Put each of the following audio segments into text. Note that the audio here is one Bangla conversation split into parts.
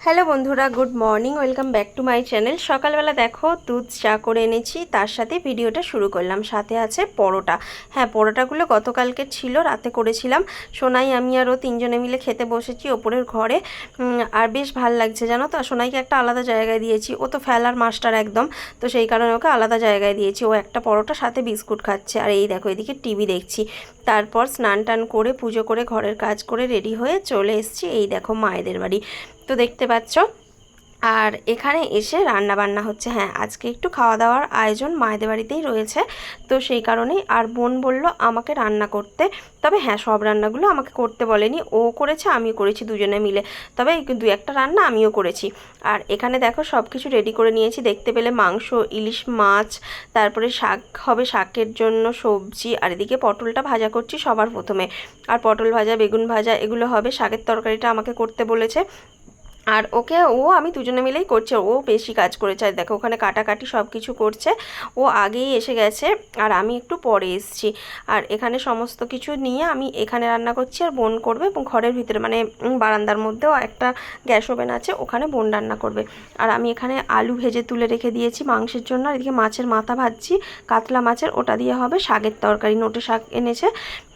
হ্যালো বন্ধুরা, good morning, welcome back to my channel. সকালবেলা দেখো দুধ চা করে এনেছি, তার সাথে ভিডিওটা শুরু করলাম। সাথে আছে পরোটা। হ্যাঁ, পরোটাগুলো গতকালকে ছিল, রাতে করেছিলাম। সোনাই, আমি আর ও তিনজনে মিলে খেতে বসেছি ওপরের ঘরে। আর বেশ ভাল লাগছে জানো তো। সোনাইকে একটা আলাদা জায়গায় দিয়েছি, ও তো ফেলার মাস্টার একদম, তো সেই কারণে ওকে আলাদা জায়গায় দিয়েছি। ও একটা পরোটা সাথে বিস্কুট খাচ্ছে, আর এই দেখো এদিকে টিভি দেখছি। তারপর স্নান টান করে পুজো করে ঘরের কাজ করে রেডি হয়ে চলে এসেছি এই দেখো মায়েদের বাড়ি, তো দেখতে পাচ্ছ। আর এখানে এসে রান্না বান্না হচ্ছে। হ্যাঁ, আজকে একটু খাওয়া দাওয়ার আয়োজন মায়েদের বাড়িতেই রয়েছে, তো সেই কারণেই। আর বোন বলল আমাকে রান্না করতে, তবে হ্যাঁ সব রান্নাগুলো আমাকে করতে বলেনি, ও করেছে আমিও করেছি দুজনে মিলে, তবে দু একটা রান্না আমিও করেছি। আর এখানে দেখো সব কিছু রেডি করে নিয়েছি, দেখতে পেলে মাংস, ইলিশ মাছ, তারপরে শাক হবে, শাকের জন্য সবজি, আর এদিকে পটলটা ভাজা করছি সবার প্রথমে। আর পটল ভাজা, বেগুন ভাজা এগুলো হবে। শাকের তরকারিটা আমাকে করতে বলেছে। আর ওকে, আমি দুজনে মিলেই করছে, ও বেশি কাজ করেছে। আর দেখো ওখানে কাটাকাটি সব কিছু করছে, ও আগেই এসে গেছে আর আমি একটু পরে এসেছি। আর এখানে সমস্ত কিছু নিয়ে আমি এখানে রান্না করছি, আর বোন করবে এবং ঘরের ভিতরে মানে বারান্দার মধ্যেও একটা গ্যাস ওভেন আছে, ওখানে বোন রান্না করবে। আর আমি এখানে আলু ভেজে তুলে রেখে দিয়েছি মাংসের জন্য। আর এদিকে মাছের মাথা ভাজছি, কাতলা মাছের, ওটা দিয়ে হবে শাকের তরকারি। নোটে শাক এনেছে,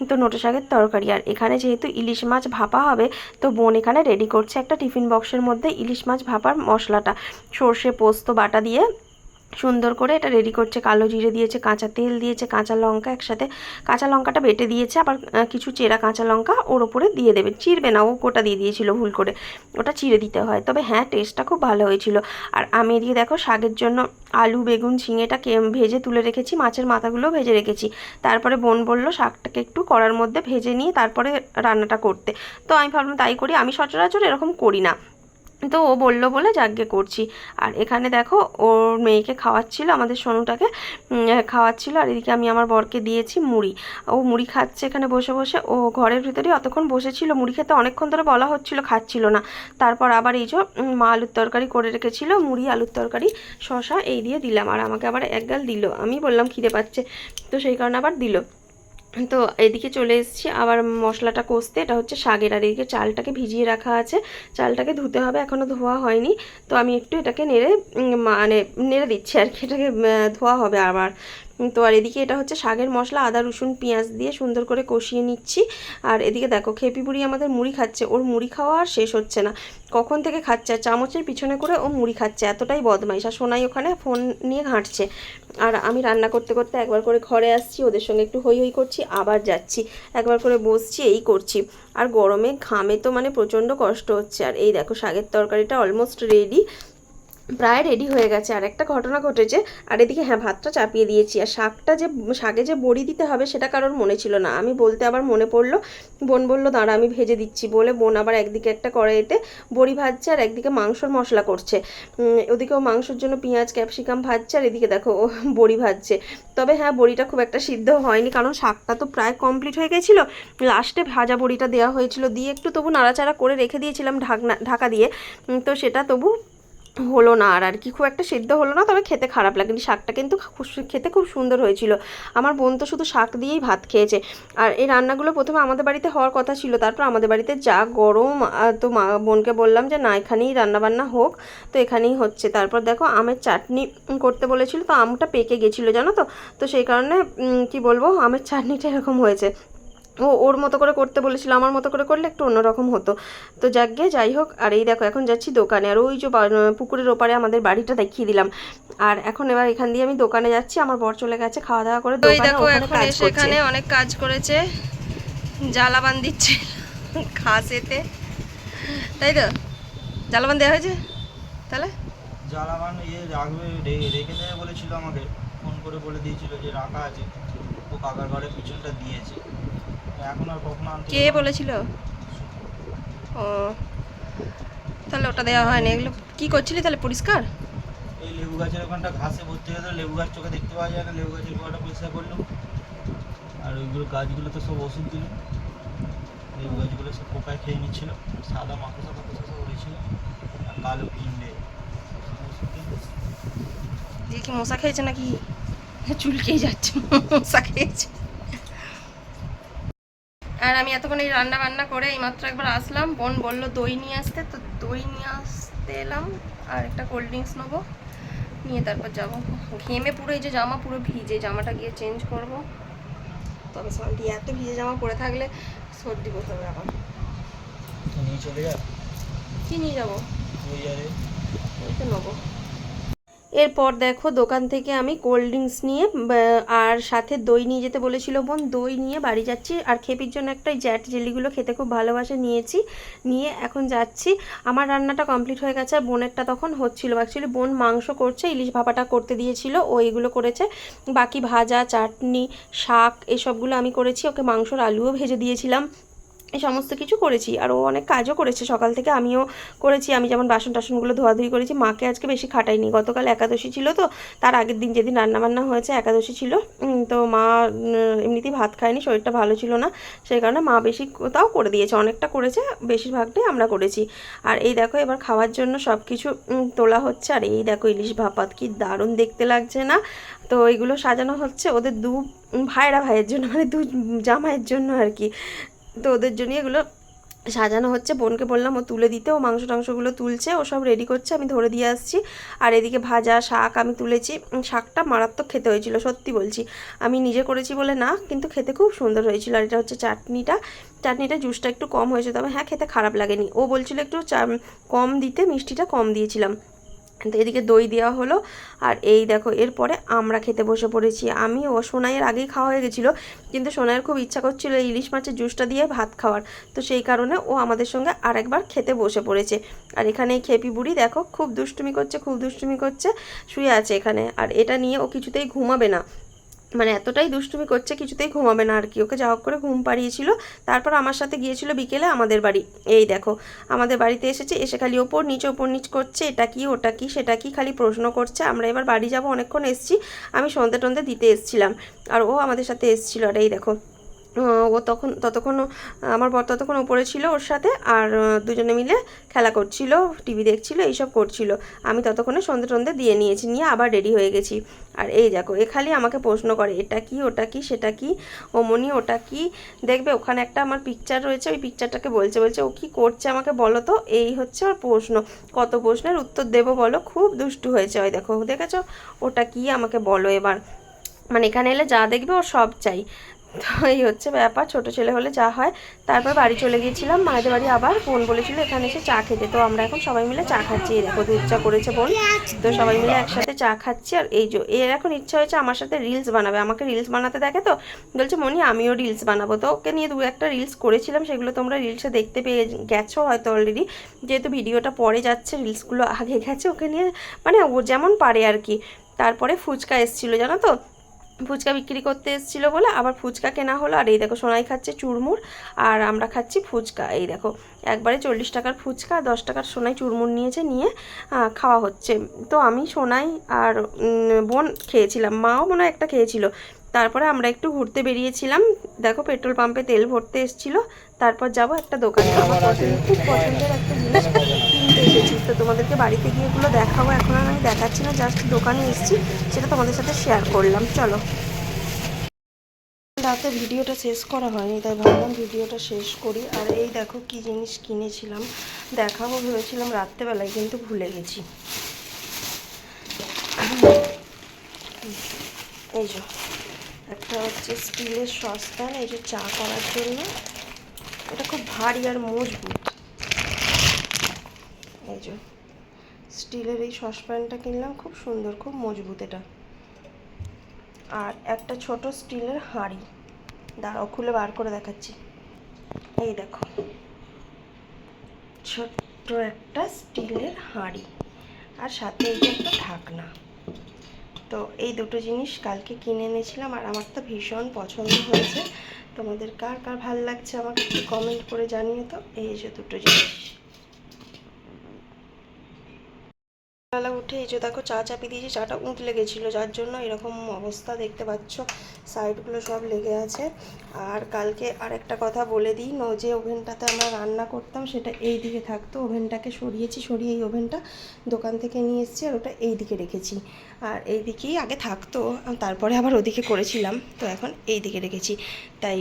তো নোটে শাকের তরকারি। আর এখানে যেহেতু ইলিশ মাছ ভাপা হবে, তো বোন এখানে রেডি করছে একটা টিফিন বক্সের মধ্যে ইলিশ মাছ ভাপার মশলাটা, সর্ষে পোস্ত বাটা দিয়ে সুন্দর করে এটা রেডি করছে। কালো জিরে দিয়েছে, কাঁচা তেল দিয়েছে, কাঁচা লঙ্কা একসাথে, কাঁচা লঙ্কাটা বেটে দিয়েছে, আবার কিছু চেরা কাঁচা লঙ্কা ওর ওপরে দিয়ে দেবে, চিরবে না, ও গোটা দিয়ে দিয়েছিল ভুল করে, ওটা চিড়ে দিতে হয়। তবে হ্যাঁ, টেস্টটা খুব ভালো হয়েছিল। আর আমি এদিকে দেখো শাকের জন্য আলু বেগুন ঝিঙেটাকে ভেজে তুলে রেখেছি, মাছের মাথাগুলোও ভেজে রেখেছি। তারপরে বোন বলল শাকটাকে একটু কড়ার মধ্যে ভেজে নিয়ে তারপরে রান্নাটা করতে, তো আমি ভাবলাম তাই করি, আমি সচরাচর এরকম করি না, তো ও বললো বলে যাগ্গে করছি। আর এখানে দেখো ওর মেয়েকে খাওয়াচ্ছিল, আমাদের সোনুটাকে খাওয়াচ্ছিল। আর এদিকে আমি আমার বরকে দিয়েছি মুড়ি, ও মুড়ি খাচ্ছে এখানে বসে বসে। ও ঘরের ভিতরেই অতক্ষণ বসেছিল, মুড়ি খেতে অনেকক্ষণ ধরে বলা হচ্ছিল, খাচ্ছিল না। তারপর আবার এই যে মা আলুর তরকারি করে রেখেছিল, মুড়ি আলুর তরকারি শশা এই দিয়ে দিলাম, আর আমাকে আবার এক গাল দিল। আমি বললাম খিদে পাচ্ছে, তো সেই কারণে আবার দিল। তো এদিকে চলে এসেছি আবার মশলাটা কষতে। এটা হচ্ছে শাকের, আর এদিকে চালটাকে ভিজিয়ে রাখা আছে, চালটাকে ধুতে হবে, এখনও ধোয়া হয়নি। তো আমি একটু এটাকে নেড়ে মানে নেড়ে দিচ্ছি আর কি, এটাকে ধোয়া হবে আবার। তো আর এদিকে এটা হচ্ছে শাকের মশলা, আদা রসুন পেঁয়াজ দিয়ে সুন্দর করে কষিয়ে নিচ্ছি। আর এদিকে দেখো খেপি বুড়ি আমাদের মুড়ি খাচ্ছে, ওর মুড়ি খাওয়া আর শেষ হচ্ছে না, কখন থেকে খাচ্ছে, আর চামচের পিছনে করে ও মুড়ি খাচ্ছে, এতটাই বদমাইশ। আর সোনাই ওখানে ফোন নিয়ে ঘাঁটছে। আর আমি রান্না করতে করতে একবার করে ঘরে আসছি, ওদের সঙ্গে একটু হই হই করছি, আবার যাচ্ছি, একবার করে বসছি, এই করছি। আর গরমে ঘামে তো মানে প্রচণ্ড কষ্ট হচ্ছে। আর এই দেখো শাকের তরকারিটা অলমোস্ট রেডি, প্রায় রেডি হয়ে গেছে। আর একটা ঘটনা ঘটেছে, আর এদিকে হ্যাঁ ভাতটা চাপিয়ে দিয়েছি। আর শাকে যে বড়ি দিতে হবে সেটা কারোর মনে ছিল না, আমি বলতে আবার মনে পড়লো, বোন বললো দাঁড়া আমি ভেজে দিচ্ছি বলে, বোন আবার একদিকে একটা কড়াইতে বড়ি ভাজছে আর একদিকে মাংসর মশলা করছে। ওদিকেও মাংসর জন্য পেঁয়াজ ক্যাপসিকাম ভাজছে, আর এদিকে দেখো ও বড়ি ভাজছে। তবে হ্যাঁ, বড়িটা খুব একটা সিদ্ধ হয়নি, কারণ শাকটা তো প্রায় কমপ্লিট হয়ে গেছিলো। লাস্টে ভাজা বড়িটা দেওয়া হয়েছিল, দিয়ে একটু তবু নাড়াচাড়া করে রেখে দিয়েছিলাম ঢাকা দিয়ে, তো সেটা তবু হলো না। আর কি খুব একটা সিদ্ধ হলো না, তবে খেতে খারাপ লাগেনি। শাকটা কিন্তু খেতে খুব সুন্দর হয়েছিল। আমার বোন তো শুধু শাক দিয়েই ভাত খেয়েছে। আর এই রান্নাগুলো প্রথমে আমাদের বাড়িতে হওয়ার কথা ছিল, তারপর আমাদের বাড়িতে যা গরম, তো বোনকে বললাম যে না এখানেই রান্নাবান্না হোক, তো এখানেই হচ্ছে। তারপর দেখো আমের চাটনি করতে বলেছিল, তো আমটা পেকে গেছিলো জানো তো, তো সেই কারণে কি বলবো, আমের চাটনিটা এরকম হয়েছে। ওর মতো করে করতে বলেছিল, আমার মতো করে করলে একটু অন্যরকম হতো। তো যাকগে যাই হোক। আর এই দেখো এখন যাচ্ছি দোকানে, আর ওই যে পুকুরের ওপারে আমাদের বাড়িটা দেখিয়ে দিলাম। আর এখন এবার এখান দিয়ে আমি দোকানে যাচ্ছি, আমার বর চলে গেছে খাওয়া দাওয়া করে দোকানে, দেখো এখন এসে এখানে অনেক কাজ করেছে, জ্বালাবান দিচ্ছে ঘাসেতে, তাই তো জ্বালাবান দেওয়া হয়েছে। তাহলে জ্বালাবান রাখবে, রেখে দেবে বলেছিল, আমাকে ফোন করে বলে দিয়েছিল যে রাখা আছে, ও কাকার ঘরের পিছনটা দিয়েছে, এখন আর কখনো আনতে কে বলেছিল? ও, তাহলে ওটা দেওয়া হয়নি। এগুলো কি করছিলি তাহলে? পরিষ্কার এই লেবু গাছের ওখানটা ঘাসে ভর্তি হয়ে গেল, লেবু গাছ চোখে দেখতে পাওয়া যায় না, লেবু গাছের গোড়াটা পরিষ্কার করলো। আর ওইগুলো গাছগুলো তো সব ওষুধ দিল, লেবু গাছগুলো সব পোকায় খেয়ে নিচ্ছিল, সাদা মাকড়সা ফাকড়সা সব উড়েছিল, আর কালো পিঁমড়ে দিয়ে কি মশা খেয়েছে নাকি? চুলকেই যাচ্ছে, মশা খেয়েছে। আর আমি এতক্ষণ এই রান্না বান্না করে এইমাত্র একবার আসলাম, বোন বললো দই নিয়ে আসতে, তো দই নিয়ে আসতে এলাম আর একটা কোল্ড ড্রিঙ্কস নেবো, নিয়ে তারপর যাবো। ঘেমে পুরো এই যে জামা পুরো ভিজে, জামাটা গিয়ে চেঞ্জ করবো। তবে সন্টি এত ভিজে জামা পরে থাকলে সর্দি বসে যাবে আবার। নিয়ে চলে যা। কি নিয়ে যাবো? ওই আরে ওই তো নেবো। এরপর দেখো দোকান থেকে আমি কোল্ড ড্রিঙ্কস নিয়ে আর সাথে দই নিয়ে যেতে বলেছিল বোন, দই নিয়ে বাড়ি যাচ্ছি। আর খেপির জন্য একটা জ্যাট জেলিগুলো খেতে খুব ভালোবাসে, নিয়েছি, নিয়ে এখন যাচ্ছি। আমার রান্নাটা কমপ্লিট হয়ে গেছে আর বোনেরটা তখন হচ্ছিল। অ্যাকচুয়ালি বোন মাংস করছে, ইলিশ ভাপাটা করতে দিয়েছিল, ও এইগুলো করেছে। বাকি ভাজা, চাটনি, শাক এসবগুলো আমি করেছি। ওকে মাংসর আলুও ভেজে দিয়েছিলাম, এই সমস্ত কিছু করেছি। আর ও অনেক কাজও করেছে সকাল থেকে, আমিও করেছি। আমি যেমন বাসন টাসনগুলো ধোয়াধুয়ি করেছি। মাকে আজকে বেশি খাটাইনি, গতকাল একাদশী ছিল, তো তার আগের দিন যেদিন রান্নাবান্না হয়েছে একাদশী ছিল, তো মা এমনিতেই ভাত খায়নি, শরীরটা ভালো ছিল না, সেই কারণে মা বেশি তাও করে দিয়েছে, অনেকটা করেছে, বেশিরভাগটাই আমরা করেছি। আর এই দেখো এবার খাওয়ার জন্য সব কিছু তোলা হচ্ছে। আর এই দেখো ইলিশ ভাপাত কি দারুণ দেখতে লাগছে না? তো এইগুলো সাজানো হচ্ছে ওদের দু ভাইয়ের জন্য, মানে দু জামাইয়ের জন্য আর কি। তো ওদের জন্য এগুলো সাজানো হচ্ছে। বোনকে বললাম ও তুলে দিতে, ও মাংস টাংসগুলো তুলছে, ও সব রেডি করছে, আমি ধরে দিয়ে আসছি। আর এদিকে ভাজা শাক আমি তুলেছি। শাকটা মারাত্মক খেতে হয়েছিল, সত্যি বলছি, আমি নিজে করেছি বলে না, কিন্তু খেতে খুব সুন্দর হয়েছিল। আর এটা হচ্ছে চাটনিটা জুসটা একটু কম হয়েছে, তবে হ্যাঁ খেতে খারাপ লাগেনি। ও বলছিল একটু কম দিতে, মিষ্টিটা কম দিয়েছিলাম। তো এদিকে দই দেওয়া হলো। আর এই দেখো এরপরে আমরা খেতে বসে পড়েছি। আমি ও সোনাইয়ের আগেই খাওয়া হয়ে গেছিলো, কিন্তু সোনাইয়ের খুব ইচ্ছা করছিল ইলিশ মাছের জুসটা দিয়ে ভাত খাওয়ার, তো সেই কারণে ও আমাদের সঙ্গে আরেকবার খেতে বসে পড়েছে। আর এখানে এই খেপি বুড়ি দেখো খুব দুষ্টুমি করছে, শুয়ে আছে এখানে। আর এটা নিয়ে ও কিছুতেই ঘুমাবে না, মানে এতটাই দুষ্টুমি করছে, কিছুতেই ঘুমাবে না আর কি। ওকে যা হোক করে ঘুম পাড়িয়েছিল, তারপর আমার সাথে গিয়েছিল বিকেলে আমাদের বাড়ি। এই দেখো আমাদের বাড়িতে এসেছে, এসে খালি ওপর নিচ করছে, এটা কি ওটা কি সেটা কি খালি প্রশ্ন করছে। আমরা এবার বাড়ি যাব, অনেকক্ষণ এসছি, আমি সন্ধে টন্ধে দিতে এসছিলাম, আর ও আমাদের সাথে এসছিল। আর এই দেখো ও ততক্ষণ আমার বর ততক্ষণ ওপরে ছিল ওর সাথে, আর দুজনে মিলে খেলা করছিল, টিভি দেখছিল, এইসব করছিল। আমি ততক্ষণে সন্ধে টন্ধে দিয়ে নিয়েছি, নিয়ে আবার রেডি হয়ে গেছি। আর এই দেখো এ খালি আমাকে প্রশ্ন করে, এটা কি ওটা কি সেটা কি, ও মনি ওটা কি। দেখবে ওখানে একটা আমার পিকচার রয়েছে, ওই পিকচারটাকে বলছে ও কি করছে আমাকে বলো তো, এই হচ্ছে ওর প্রশ্ন। কত প্রশ্নের উত্তর দেবো বলো, খুব দুষ্টু হয়েছে। ওই দেখো দেখেছো, ওটা কি আমাকে বলো এবার। মানে এখানে এলে যা দেখবে ও সব চাই। তো এই হচ্ছে ব্যাপার, ছোট ছেলে হলে যা হয়। তারপর বাড়ি চলে গিয়েছিলাম মায়েদের বাড়ি, আবার বোন বলেছিল এখানে এসে চা খেতে, তো আমরা এখন সবাই মিলে চা খাচ্ছি। এই দেখো দুধ চা করেছে বোন, তো সবাই মিলে একসাথে চা খাচ্ছি। আর এই যে এর এখন ইচ্ছা হয়েছে আমার সাথে রিলস বানাবে, আমাকে রিলস বানাতে দেখে, তো বলছে মনি আমিও রিলস বানাবো। তো ওকে নিয়ে দু একটা রিলস করেছিলাম, সেগুলো তোমরা রিলসে দেখতে পেয়ে গেছো হয়তো অলরেডি, যেহেতু ভিডিওটা পরে যাচ্ছে, রিলসগুলো আগে গেছে। ওকে নিয়ে মানে ও যেমন পারে আর কি। তারপরে ফুচকা এসেছিলো জানো তো, ফুচকা বিক্রি করতে এসেছিলো বলে আবার ফুচকা কেনা হলো। আর এই দেখো সোনাই খাচ্ছে চুরমুর, আর আমরা খাচ্ছি ফুচকা। এই দেখো একবারে 40 টাকার ফুচকা, 10 টাকার সোনাই চুরমুর নিয়েছে, নিয়ে খাওয়া হচ্ছে। তো আমি সোনাই আর বোন খেয়েছিলাম, মাও মনে হয় একটা খেয়েছিল। তারপরে আমরা একটু ঘুরতে বেরিয়েছিলাম, দেখো পেট্রোল পাম্পে তেল ভরতে এসেছিলো। তারপর যাব একটা দোকানে, আমার খুব পছন্দের একটা জিনিস কিনতে এসেছি, তো তোমাদেরকে বাড়িতে গিয়ে এগুলো দেখাবো। এখন আর আমি দেখাচ্ছি না, জাস্ট দোকানে এসেছি, সেটা তোমাদের সাথে শেয়ার করলাম। চলো, রাতে ভিডিওটা শেষ করা হয়নি, তাই ভাবলাম ভিডিওটা শেষ করি। আর এই দেখো কি জিনিস কিনেছিলাম, দেখাবো ভেবেছিলাম রাত্রেবেলায়, কিন্তু ভুলে গেছি। এই যে একটা হচ্ছে স্টিলের সসপ্যান, এই যে চা করার জন্য, এটা খুব ভারী আর মজবুত। এই যে স্টিলের এই সসপ্যানটা কিনলাম, খুব সুন্দর, খুব মজবুত এটা। আর একটা ছোট স্টিলের হাঁড়ি, দাঁড়াও খুলে বার করে দেখাচ্ছি। এই দেখো ছোট্ট একটা স্টিলের হাঁড়ি, আর সাথে এই যে একটা ঢাকনা। তো এই দুটো জিনিস কালকে কিনে এনেছিলাম, আর আমার তো ভীষণ পছন্দ হয়েছে। তোমাদের কার কার ভালো লাগছে আমাকে একটু কমেন্ট করে জানিয়ে। তো এই যে দুটো জিনিস। বেলা উঠে এই যে দেখো চা চাপি দিয়েছি, চাটা উঁটলে গেছিলো যার জন্য এরকম অবস্থা দেখতে পাচ্ছ, সাইডগুলো সব লেগে আছে। আর কালকে আরেকটা কথা বলে দিই, যে ওভেনটাতে আমরা রান্না করতাম সেটা এই দিকে থাকতো, ওভেনটাকে সরিয়ে এই ওভেনটা দোকান থেকে নিয়ে এসেছি আর ওটা এই দিকে রেখেছি। আর এই দিকেই আগে থাকতো, তারপরে আবার ওদিকে করেছিলাম, তো এখন এই দিকে রেখেছি, তাই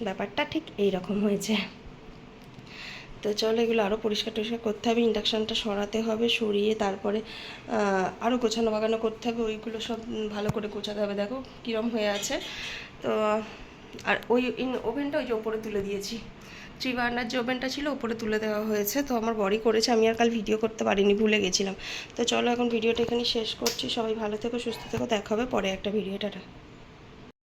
ব্যাপারটা ঠিক এই রকম হয়েছে। তো চলো এগুলো আরও পরিষ্কার টরিষ্কার করতে হবে, ইন্ডাকশানটা সরাতে হবে, সরিয়ে তারপরে আরও গোছানো বাগানো করতে হবে, ওইগুলো সব ভালো করে গোছাতে হবে। দেখো কীরম হয়ে আছে। তো আর ওই ওভেনটা ওই যে ওপরে তুলে দিয়েছি, 3 বার্নার যে ওভেনটা ছিল ওপরে তুলে দেওয়া হয়েছে, তো আমার বড়ি করেছে, আমি আর কাল ভিডিও করতে পারিনি, ভুলে গেছিলাম। তো চলো এখন ভিডিওটা এখানে শেষ করছি, সবাই ভালো থেকো, সুস্থ থেকো, দেখা হবে পরে একটা ভিডিওটা।